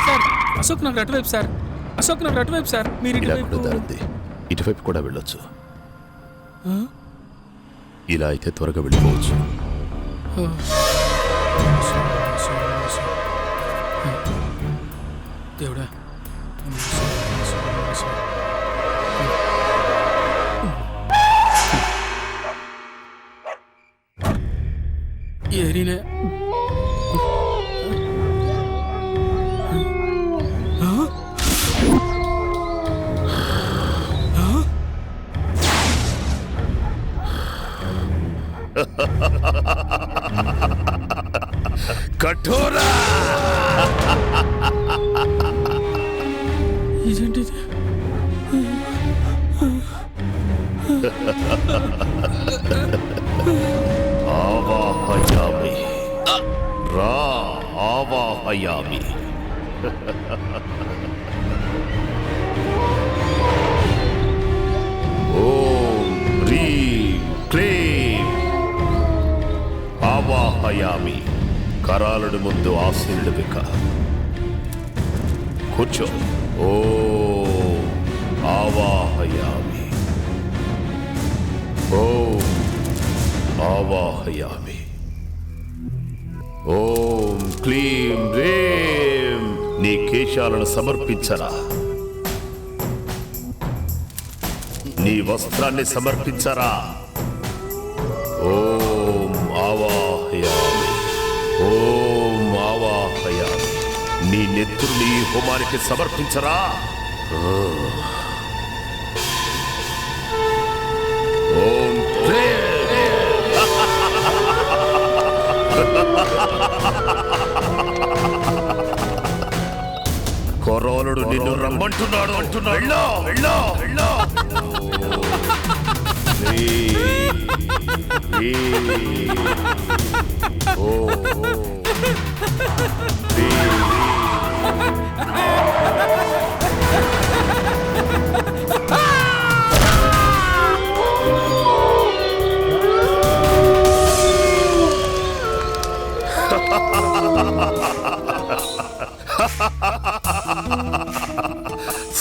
Sir Ashok Nagar అటువైపు sir, Ashok Nagar అటువైపు sir. మీరు ఇటువైపు ఇటువైపు కూడా వెళ్ళొచ్చు. ఇలా అయితే త్వరగా వెళ్ళిపోవచ్చు. దేవుడా, ఏరినే కఠోరా ఇదేంటి? ఆవాహయామి రా ఆవాహయామి. ఓం హ్రీం క్లీం ఆవాహయామి. కరాలుడి ముందు ఆసీనుడు బిక కూర్చో. ఓం ఆవాహయామి. ఓం ఆవాహయామి. ఓం క్లీం రేం. నీ కేశాలను సమర్పించరా, నీ వస్త్రాన్ని సమర్పించరా. ఓం ఆవాహయామి. ఓం ఆవాహయామి. నీ నెత్తుర్ని హోమానికి సమర్పించరా. ఓం కొరోనుడు నిన్ను రమ్మంటున్నాడు అంటున్నాడు.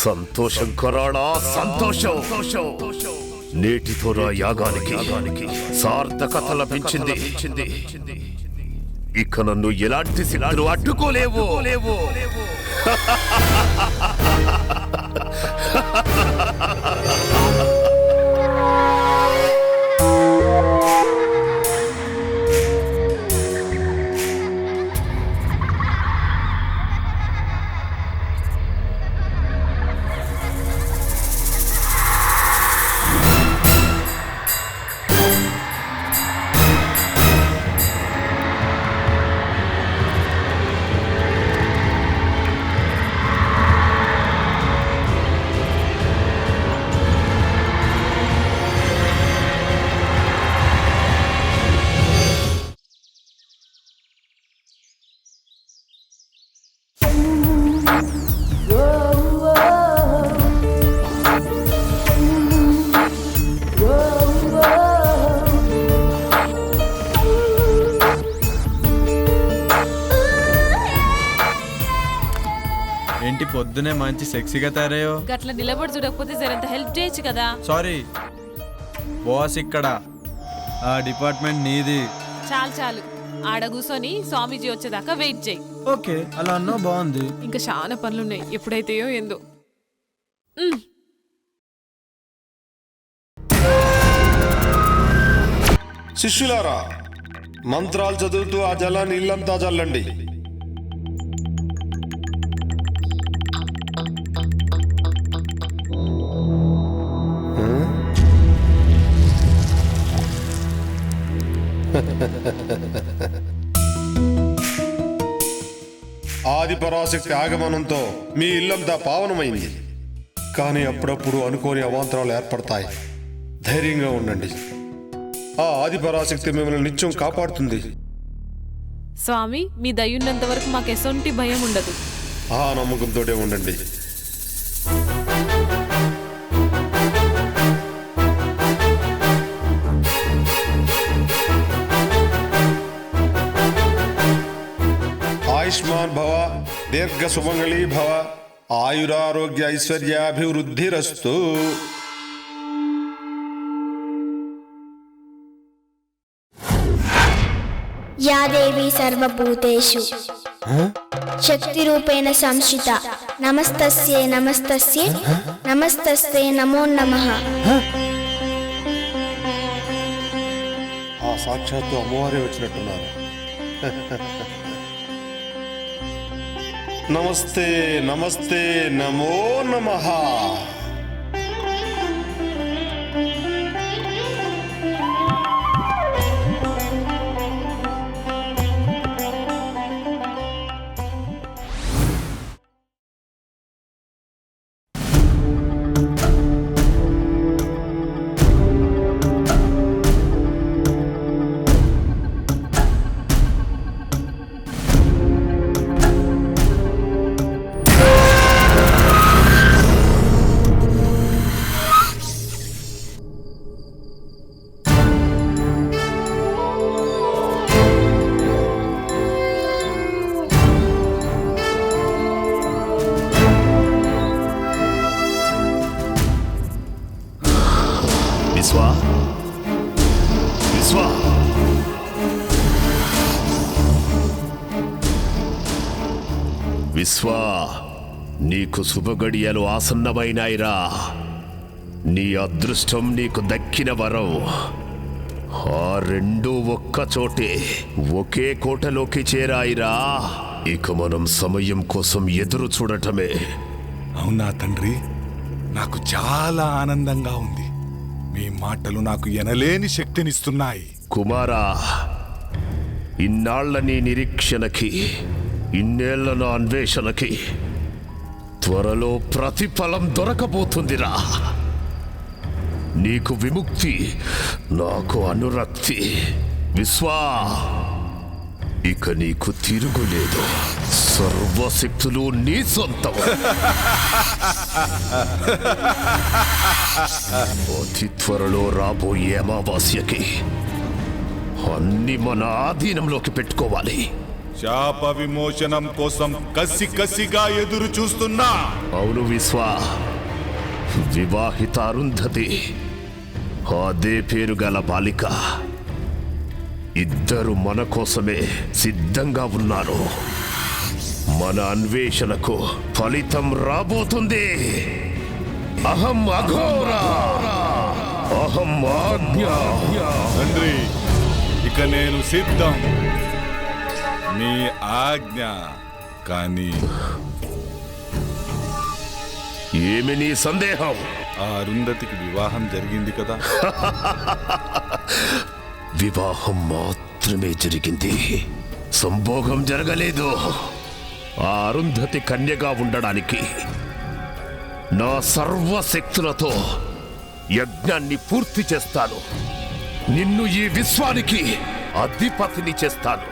సంతోషం కొరాడా, సంతోషం. నేటితో నా యాగానికి సార్థకత లభించింది. ఇక నన్ను ఎలాంటి సిద్ధులు అడ్డుకోలేవు. ఏంటి పొద్దునే మంచి సెక్సీగా తయారయ్యో. గట్ల నిలబడి చూడకపోతే జరంత హెల్ప్ చేయొచ్చు కదా. సారీ బాస్, ఇక్కడ ఆ డిపార్ట్మెంట్ నీది. చాలు ఆడ కూర్చొని స్వామీజీ వచ్చేదాకా వెయిట్ చేయి. ఓకే, అలా అన్నా బాగుంది. ఇంకా చాలా పనులున్నాయి, ఎప్పుడైతేయో ఏందో. శిష్యులారా, మంత్రాలు చదువుతూ ఆ జలాన్ని ఇల్లంతా చల్లండి. ఆది పరాశక్తి ఆగమనంతో మీ ఇల్లంతా పావనమైంది. కానీ అప్పుడప్పుడు అనుకోని అవాంతరాలు ఏర్పడతాయి. ధైర్యంగా ఉండండి. ఆ ఆది పరాశక్తి మిమ్మల్ని నిత్యం కాపాడుతుంది. స్వామి, మీ దయ్యున్నంత వరకు మాకు ఎసొంటి భయం ఉండదు. ఆ నమ్మకంతోనే ఉండండి. ఆయుష్మాన్ భవ, దీర్ఘ సుమంగళీ భవ, ఆయురారోగ్య ఐశ్వర్యాభివృద్ధిరస్తు. या देवी सर्वभूतेषु शक्तिरूपेण संश्रिता नमस्तस्यै नमस्तस्यै नमस्तस्यै नमो नमः. ఆ సాక్షాత్తు అమ్మవారే వచ్చినట్టున్నారు. నమస్తే నమస్తే నమో నమః. విశ్వా, విశ్వా, విశ్వా, నీకు శుభగడియలు ఆసన్నమైనాయిరా. నీ అదృష్టం నీకు దక్కిన వరం. ఆ రెండు ఒక్క చోటే ఒకే కోటలోకి చేరాయిరా. ఇక మనం సమయం కోసం ఎదురు చూడటమే. అవునా తండ్రి, నాకు చాలా ఆనందంగా ఉంది. మీ మాటలు నాకు ఎనలేని శక్తినిస్తున్నాయి. కుమారా, ఇన్నాళ్ల నీ నిరీక్షణకి, ఇన్నేళ్ల నా అన్వేషణకి త్వరలో ప్రతిఫలం దొరకబోతుందిరా. నీకు విముక్తి, నాకు అనురక్తి. విశ్వా, ఇక నీకు తిరుగులేదు. సర్వశక్తులు నీ సొంతం. అతి త్వరలో రాబోయే అమావాస్యకి అన్ని మన ఆధీనంలోకి పెట్టుకోవాలి. శాప విమోచనం కోసం కసిగా ఎదురు చూస్తున్నా. అవును విశ్వా, వివాహిత అరుంధతి, అదే పేరు గల బాలిక, ఇద్దరు మన కోసమే సిద్ధంగా ఉన్నారు. మన అన్వేషణకు ఫలితం రాబోతుంది. అహం అఘోర, అహం ఆజ్ఞ. తండ్రి, ఇక నేను సిద్ధం. మీ ఆజ్ఞ. కానీ ఏమి నీ సందేహం? ఆ అరుంధతికి వివాహం జరిగింది కదా? వివాహం మాత్రమే జరిగింది, సంభోగం జరగలేదు. ఆ అరుంధతి కన్యగా ఉండడానికి నా సర్వశక్తులతో యజ్ఞాన్ని పూర్తి చేస్తాను. నిన్ను ఈ విశ్వానికి అధిపతిని చేస్తాను.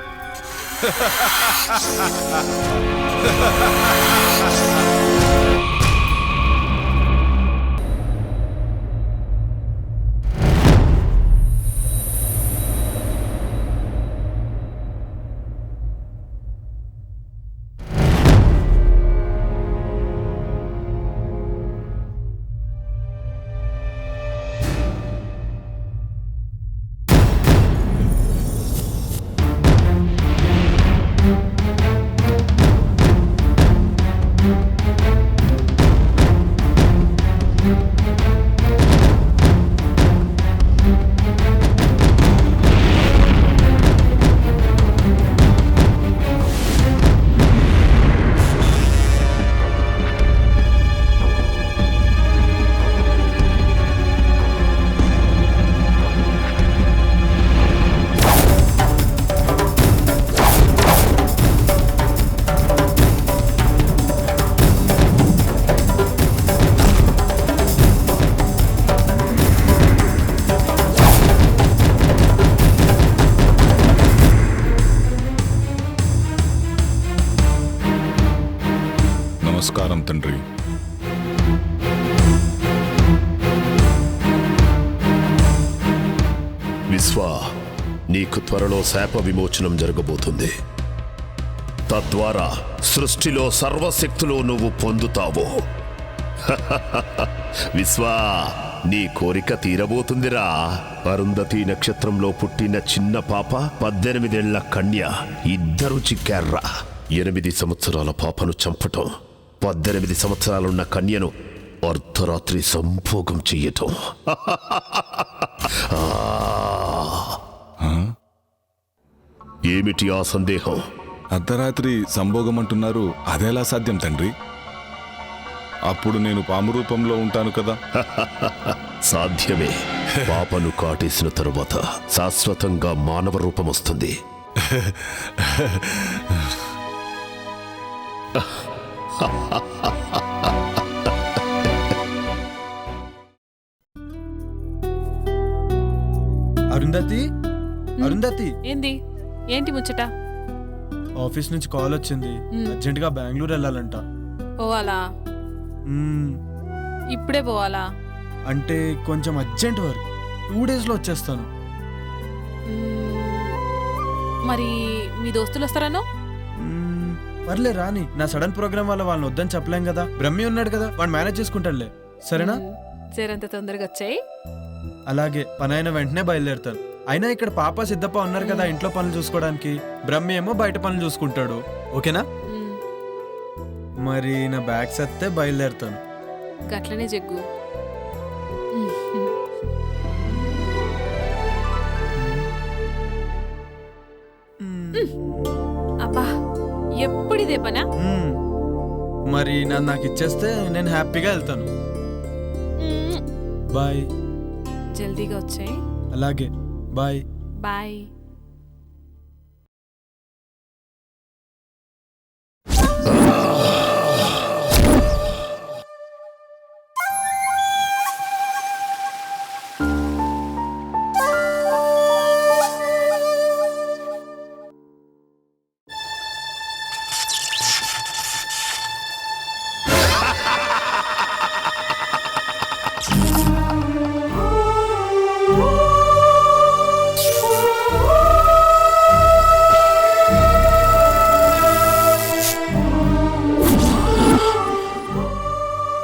నమస్కారం తండ్రి. విశ్వా, నీకు త్వరలో శాప విమోచనం జరగబోతుంది. తద్వారా సృష్టిలో సర్వశక్తులు నువ్వు పొందుతావు. విశ్వా, నీ కోరిక తీరబోతుందిరా. అరుంధతి నక్షత్రంలో పుట్టిన చిన్న పాప, 18 ఏళ్ల కన్య ఇద్దరు చిక్కార్రా. 8 సంవత్సరాల పాపను చంపటం, 18 సంవత్సరాలున్న కన్యను అర్ధరాత్రి సంభోగం చెయ్యటం. ఏమిటి ఆ సందేహం? అర్ధరాత్రి సంభోగం అంటున్నారు, అదెలా సాధ్యం తండ్రి? అప్పుడు నేను పాము రూపంలో ఉంటాను కదా. సాధ్యమే. పాపను కాటేసిన తరువాత శాశ్వతంగా మానవ రూపం వస్తుంది. అరుంధతి, అరుంధతి, ఏంది? ఏంటి ముచ్చట? ఆఫీస్ నుంచి కాల్ వచ్చింది. అర్జెంట్ గా బెంగళూరు వెళ్ళాలంట. పోవాలా? మ్మ్, ఇప్పుడే పోవాలా? అంటే కొంచెం అర్జెంట్ వర్క్. 2 days లో వచ్చేస్తాను. మరి మీ దోస్తులు వస్తారనో? పర్లే రాని. నా సడన్ ప్రోగ్రామ్ వల్ల వాళ్ళని వద్దని చెప్పలేం కదా. బ్రహ్మి ఉన్నాడు కదా, వాడు మేనేజ్ చేసుకుంటాడులే. సరేనా? జరంత తొందరగా వచ్చాయి. అలాగే, పని అయిన వెంటనే బయలుదేరుతాను. అయినా ఇక్కడ పాప సిద్ధప్ప ఉన్నారు కదా ఇంట్లో పనులు చూసుకోవడానికి. బ్రహ్మి ఏమో బయట పనులు చూసుకుంటాడు. ఓకేనా? మరి నా బ్యాగ్స్ వస్తే బయలుదేరుతాను. గట్లనే జగ్గు. అబ్బా, ఎప్పుడిదే పనా? మరి నాకు ఇచ్చేస్తే నేను హ్యాపీగా వెళ్తాను. బాయ్. జల్దీగా వచ్చాయి. అలాగే, బాయ్. బాయ్.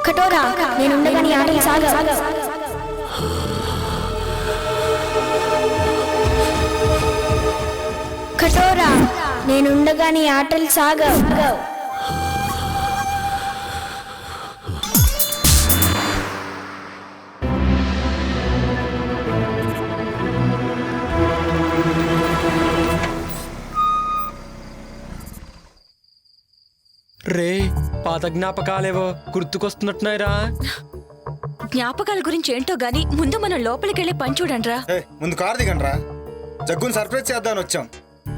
కఠోరా, నేనుండగా నీ ఆటలు సాగవు. కఠోరా, నేనుండగా నీ ఆటలు సాగవు. రే, పాత జ్ఞాపకాలేవో గుర్తుకొస్తున్నట్టున్నాయిరా. జ్ఞాపకాల గురించి ఏంటో గాని ముందు మనం లోపలికెళ్ళి పని చూడండిరా. ముందు కార్ దిగండ్రా. జగ్గుని సర్ప్రైజ్ చేద్దామని వచ్చాం.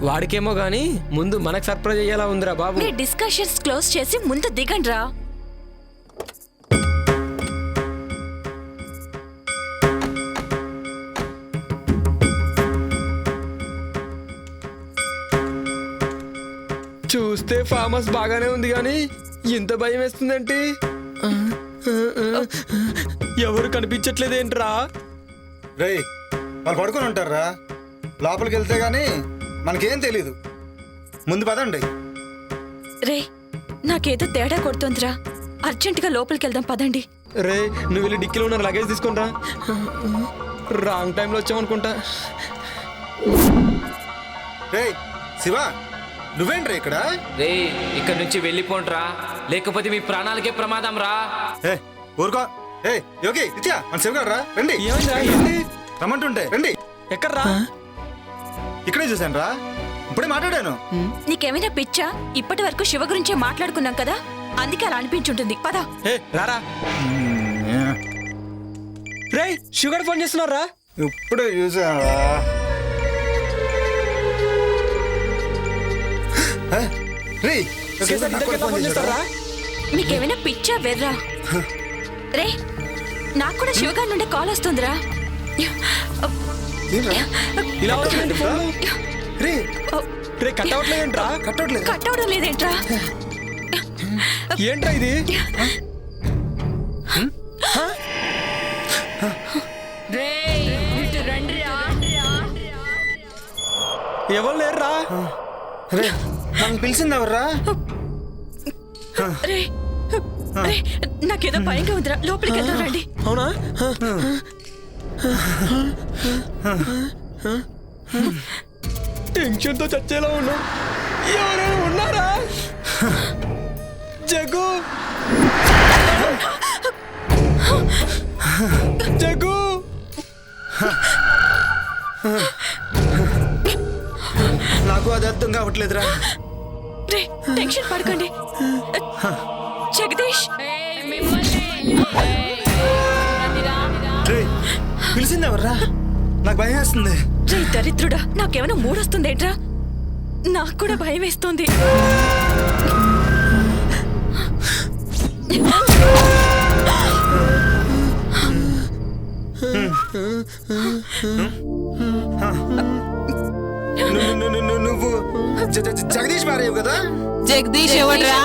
వాడికేమో గాని ముందు మనకు సర్ప్రైజ్ అయ్యేలా ఉందిరా బాబు. మీ డిస్కషన్స్ క్లోజ్ చేసి ముందు దిగండిరా. చూస్తే ఫామ్ హౌస్ బాగానే ఉంది గాని ఇంత భయం వేస్తుందంటే ఎవరు కనిపించట్లేదేంట్రా? రేయ్, వాళ్ళు పడుకొని ఉంటారా? లోపలికి వెళ్తే గానీ మనకేం తెలీదు. ముందు పదండి. రే, నాకేదో తేడా కొడుతోందిరా. అర్జెంటుగా లోపలికి వెళ్దాం, పదండి. రే, నువ్వు వెళ్ళి డిక్కీలో ఉన్న లగేజ్ తీసుకుంటా. రాంగ్ టైంలో వచ్చామనుకుంటా. రేయ్ శివ, నువ్వేంట్రా ఇక్కడ? రే, ఇక్కడ నుంచి వెళ్ళిపోండ్రా, లేకపోతే మీ ప్రాణాలకే ప్రమాదం రా. ఊరుకో. యోగి, నిత్య, మన శివగాడు రా. రండి. రమ్మంటుంటే రండి. ఎక్కడ్రా? ఇక్కడే చూశాను రా. ఇప్పుడే మాట్లాడాను. నీకేమైనా పిచ్చా? ఇప్పటి వరకు శివ గురించే మాట్లాడుకున్నాం కదా, అందుకే అలా అనిపించుంటుంది. పద. రారా. రే, షుగర్ ఫోన్ చేస్తున్నారా? ఇప్పుడే చూసాను రా. మీకేమైనా పిచ్చా వెర్రా? రే, నాకు కూడా శివగారి నుండి కాల్ వస్తుందిరా. ఇలా వచ్చింది ఫోన్. రే, కట్ అవట్లేదేంట్రా? కట్ అవడం లేదేంట్రా? ఏంట్రా ఇది? ఎవరు లేరురా? నన్ను పిలిచింది ఎవర్రా? రే రే, నాకేదో భయంగా ఉందిరా, లోపలికి వెళ్దాం రండి. అవునా? టెన్షన్తో చచ్చేలా ఉన్నాం. ఎవరైనా ఉన్నారా? జగ్గు, జగ్గు. నాకు అది అర్థం కావట్లేదురా. రే టెన్షన్ పడకండి. జగదీష్, రే పిలిచింది ఎవర్రా? నాకు భయం వేస్తుంది. రే దరిద్రుడా, నాకేమైనా మూడొస్తుందేంట్రా? నాకు కూడా భయం వేస్తుంది. నువ్వు జగదీష్ మారేవు కదా? జగదీష్ ఎవడ్రా?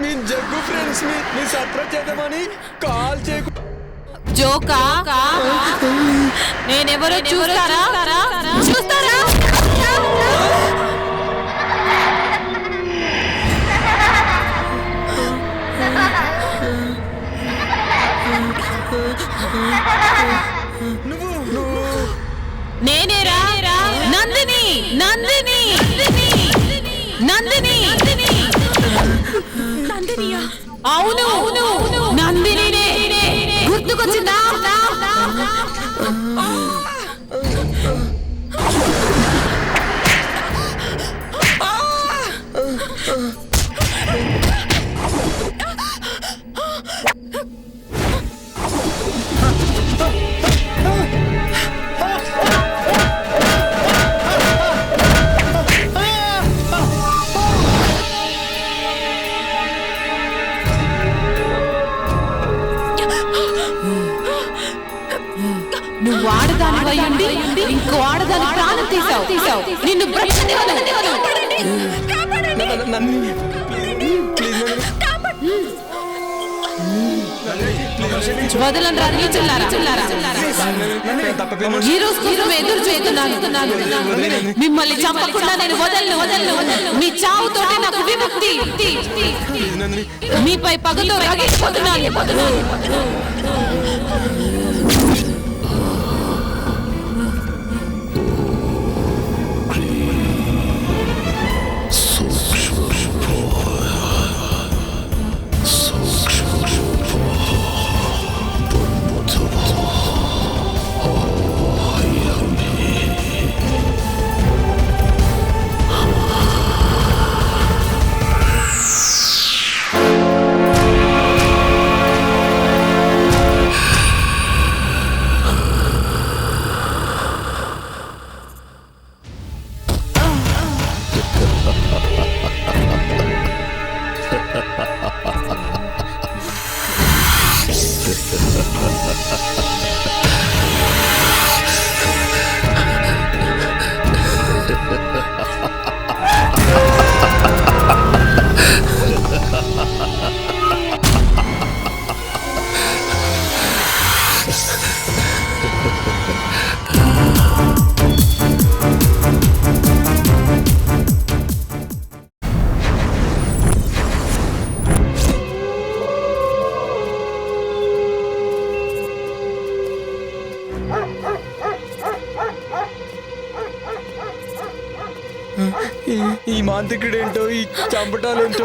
మీ జగ్గు ఫ్రెండ్స్ ని సర్ప్రైజ్ చేద్దామని కాల్ చేయకు. జోకా? నేనెవరో చూస్తారా? చూస్తారా? నేనేరా నందిని. నందిని నందిని నందినియా? అవును నందినినే. గుర్తుకొచ్చిందా? నువ్వు ఆడదాని అయ్యుండి ఇంకో ఆడదాని ప్రాణం తీసావు. నిన్ను వదలండి రా నీచులారా. ఈ రోజు కోసం ఎదురు చూస్తున్నాను. మిమ్మల్ని చంపకుండా నేను వదలను. మీ చావుతోటే నాకు విముక్తి. మీపై పగలు రగిలిపోతున్నాను. ఈ మాంత్రికుడేంటో, ఈ చంపటాలేంటో.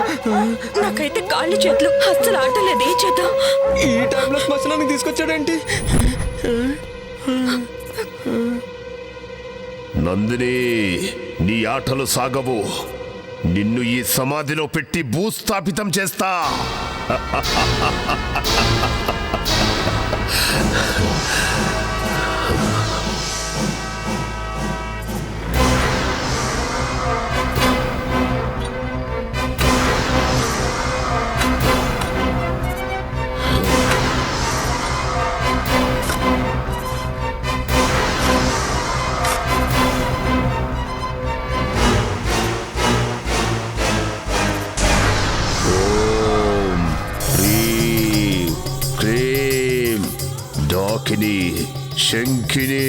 నాకైతే కాళ్ళు చేతులు అస్సలు ఆటలేదు. ఏం చేద్దాం? ఈ టైంలో శ్మశానానికి తీసుకొచ్చాడేంటి? నందిని, నీ ఆటలు సాగవు. నిన్ను ఈ సమాధిలో పెట్టి భూస్థాపితం చేస్తా. శంఖిని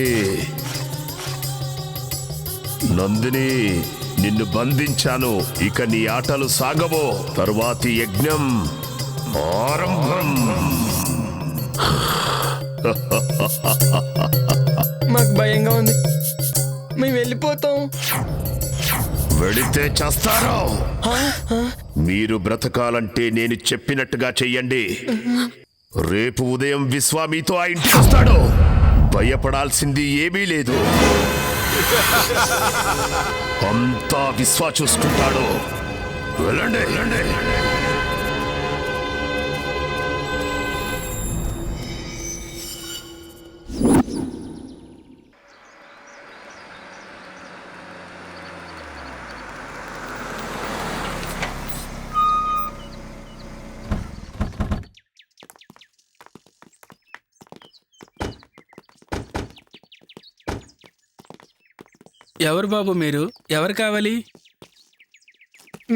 నందిని, నిన్ను బంధించాను. ఇక నీ ఆటలు సాగవో. తరువాతి యజ్ఞం ఆరంభం. మాకు భయంగా ఉంది, మేము వెళ్ళిపోతాం. వెళితే చేస్తారో. మీరు బ్రతకాలంటే నేను చెప్పినట్టుగా చెయ్యండి. రేపు ఉదయం విశ్వా మీతో ఆ ఇంటికి వస్తాడు. భయపడాల్సింది ఏమీ లేదు. అంతా విశ్వా చూసుకుంటాడు. వెళ్ళండి వెళ్ళండి. ఎవరు బాబు మీరు? ఎవరు కావాలి?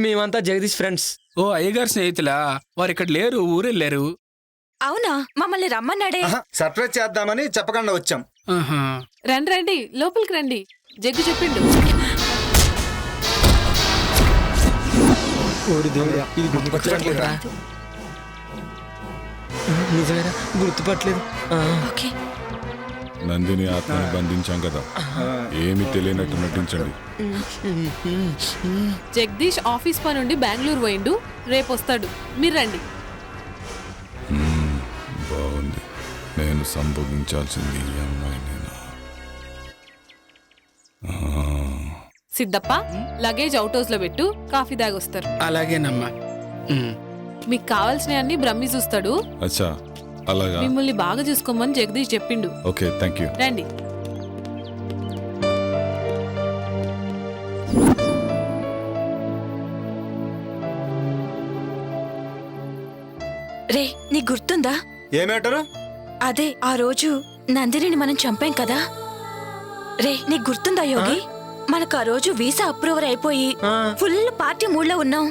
మేమంతా జగదీష్ ఫ్రెండ్స్. ఓ అయ్యగారు స్నేహితులా? వారు ఇక్కడ లేరు, ఊరెళ్ళారు. అవునా? మమ్మల్ని రమ్మన్నాడే. సర్ప్రైజ్ చేద్దామని చెప్పకుండా వచ్చాం. ఆహా. రండి రండి, లోపలికి రండి. జగ్గు చెప్పిండు. ఇది గుర్తుపట్టలేదురా. నిజమేరా, గుర్తుపట్టలేదు. ఓకే. నందిని ఆత్మని బంధించాం కదా, ఏమి తెలియనట్టు నటించండి. జగదీష్ ఆఫీస్ పని నుండి బెంగళూరు పోయిండు, రేపు వస్తాడు. మీరు రండి. బాగుంది. నేను సంభోగించాల్సింది ఈ అమ్మాయినేనా? సిద్ధప్ప, లగేజ్ అవుట్ హౌస్ లో పెట్టు, కాఫీ దాగొస్తారు. అలాగేనమ్మా. మీకు కావాల్సినవన్నీ బ్రహ్మి చూస్తాడు. అచ్చా, అలాగా. మిమ్మల్ని బాగా చూసుకోమని జగదీష్ చెప్పిండు. Okay, thank you. రండి. రే, నీకు గుర్తుందా? ఏ మ్యాటరు? అదే ఆ రోజు నందినిని మనం చంపాం కదా. రే, నీకు గుర్తుందా యోగి? మనకు ఆ రోజు వీసా అప్రూవర్ అయిపోయి ఫుల్ పార్టీ మూడ్లో ఉన్నాం.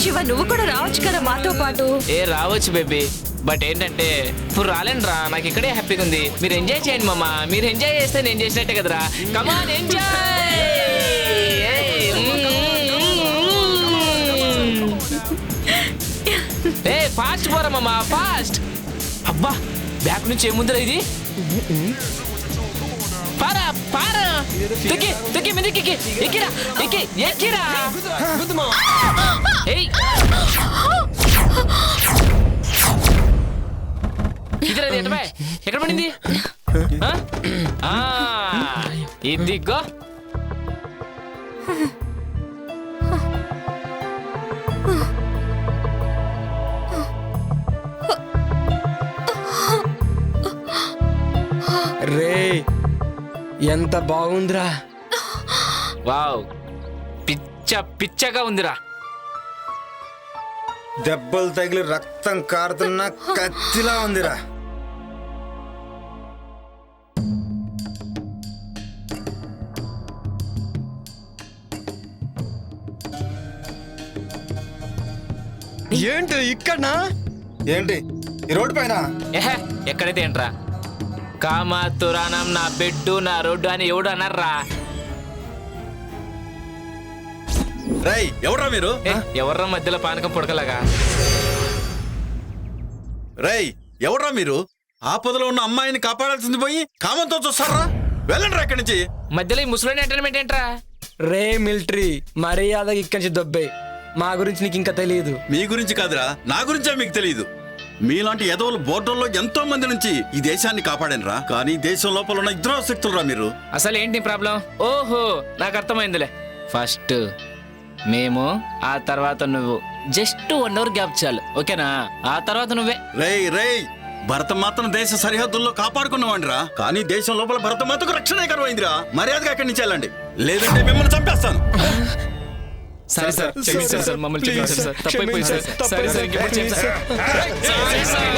శివ, నువ్వు కూడా రావచ్చు కదా మాతో పాటు. రావచ్చు బేబీ, బట్ ఏంటంటే ఇప్పుడు రాలేనురా. నాకు ఇక్కడే హ్యాపీగా ఉంది. మీరు ఎంజాయ్ చేయండి మామ. మీరు ఎంజాయ్ చేస్తే నేను చేసినట్టే కదరా. కమాన్, ఎంజాయ్. ఫాస్ట్ పోరా మామ, ఫాస్ట్. అబ్బా, బ్యాక్ నుంచి ఏముందిరా ఇది? పారా పారా, తుకి తుకి మీదకి ఎక్కిరా, ఎక్కిరా. ఇదిరా, ఎక్కడ పడింది? ఇదిగో. రే, ఎంత బాగుందిరా. వావ్, పిచ్చగా ఉందిరా. దెబ్బలు తగిలి రక్తం కారుతున్న కత్తిలా ఉందిరా. ఏంటి ఇక్కడ? ఏంటి ఈ రోడ్డు పైన? ఎక్కడైతే ఏంట్రా? కామాతురానం నా బెడ్డు నా రోడ్డు అని ఎవడు అన్నారా? రై, ఎవడ్రా మీరు? ఎవర్రా మధ్యలో పానకం పుడకలాగా? రై, ఎవడ్రా మీరు? ఆపదలో ఉన్న అమ్మాయిని కాపాడాల్సింది పోయి కామంతో చూస్తారా? వెళ్ళండి రా ఇక్కడి నుంచి. మధ్యలో ఈ ముసలోని ఎంటర్టైన్మెంట్ ఏంట్రా? రే మిలిటరీ, మర్యాదగా ఇక్కడి నుంచి దొబ్బే. మా గురించి నీకు ఇంకా తెలియదు. మీ గురించి కాదురా, నా గురించే మీకు తెలియదు. మీలాంటి ఎదవలు బోర్డర్లో ఎంతో మంది నుంచి ఈ దేశాన్ని కాపాడనురా. కానీ దేశం లోపల ఉన్న ఇద్దరు శక్తులు రా మీరు. అసలు ఏంటి ప్రాబ్లం? ఓహో, నాకు అర్థమైందిలే. ఫస్ట్ మేము, ఆ తర్వాత నువ్వు. జస్ట్ 1 అవర్ గ్యాప్ చాలు, ఓకేనా? ఆ తర్వాత నువ్వే. రేయ్ రేయ్, భరతమాతను దేశ సరిహద్దుల్లో కాపాడుకున్నవాడిరా, కానీ దేశం లోపల భరతమాతకు రక్షణ కరువైందిరా. మర్యాదగా అక్కడి నుంచి వెళ్ళండి, లేదంటే మిమ్మల్ని చంపేస్తాను. సరే సార్ క్షమించండి సార్, మమ్మల్ని క్షమించండి సార్, తప్పైపోయింది సార్. సరే సార్, ఇంకెప్పుడు చేయండి సార్. Sorry sir.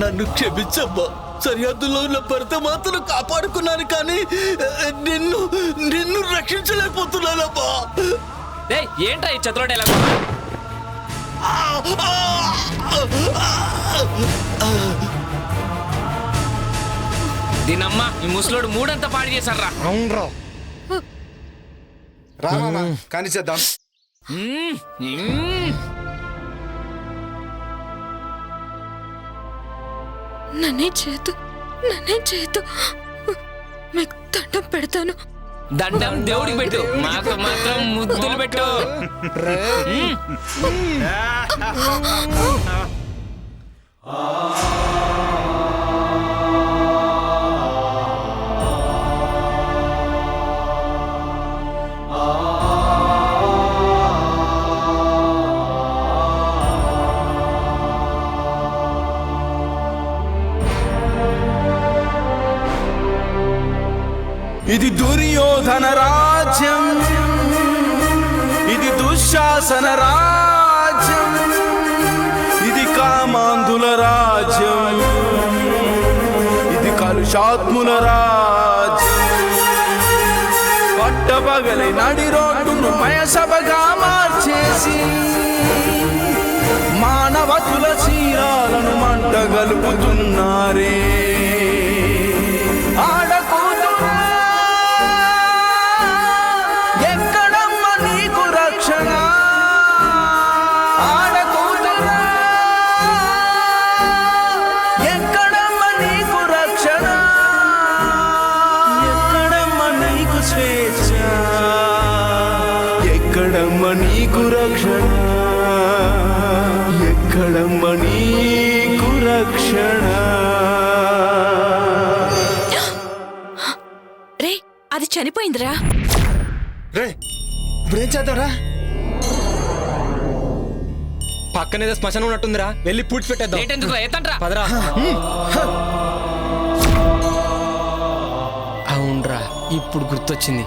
నన్ను క్షమించమ్మా. సరిహద్దులో ఉన్న భరతమాతను కాపాడుకున్నాను, కానీ నిన్ను నిన్ను రక్షించలేకపోతున్నానమ్మా. ఏయ్, ఏంట్రా ఈ చతుర డైలాగ్? దీనమ్మా, ఈ ముసలోడు మూడంతా పాడు చేశారా. అవునరా రా కానీ చేద్దాం. నన్నే చేతు మీకు దండం పెడతాను. దండం దేవుడికి పెట్టు, మాకు మాత్రం ముద్దులు పెట్టు. ఇది దుర్యోధన రాజ్యం, ఇది దుశ్శాసన రాజ్యం, ఇది కామాంధుల రాజ్యం, ఇది కలుషాత్ముల రాజ్యం. పట్టపగలి నడి రోడ్డును మయసభగా మార్చేసి మానవతుల చీరాలను మంటగలుపుతున్నారే. ఎక్కడమ్మ నీకు రక్షణ, ఎక్కడమ్మ నీకు రక్షణ. రే, అది చనిపోయిందిరా. రే ఇప్పుడేం చేద్దాంరా? పక్కనేదో శ్మశానం ఉన్నట్టుందిరా, వెళ్ళి పూడ్చి పెట్టేద్దాం. లేట్ ఎందుకు, ఎత్తండ్రా. పదరా. అవునరా, ఇప్పుడు గుర్తొచ్చింది.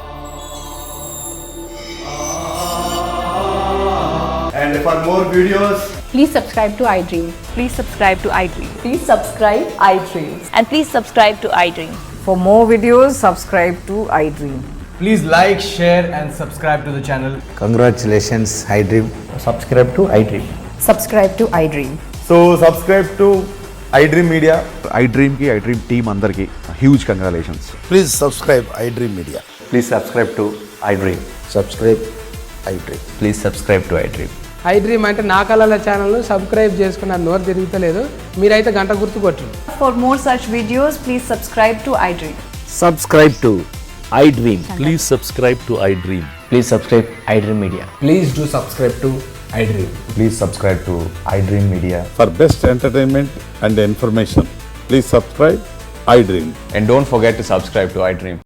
And for more videos, Please subscribe to iDream. Please subscribe to iDream. Please subscribe iDream. And please subscribe to iDream. For more videos, subscribe to iDream. Please like, share and subscribe to the channel. congratulations, iDream. Subscribe to iDream. Subscribe to iDream. So subscribe to iDream Media. iDream కి iDream team అందరికి huge congratulations. Please subscribe iDream Media. Please subscribe to iDream. Subscribe iDream. Please subscribe to iDream. iDream అంటే నా కళల ఛానల్ను subscribe చేసుకున్న నోరు తిరుగుతలేదు, మీరైతే గంట గుర్తు కొట్టండి. For more such videos, please subscribe to iDream. Subscribe to iDream. Please subscribe to iDream. Please subscribe iDream Media. Please do subscribe to iDream. Please subscribe to iDream Media. For best entertainment and information please subscribe iDream. And don't forget to subscribe to iDream.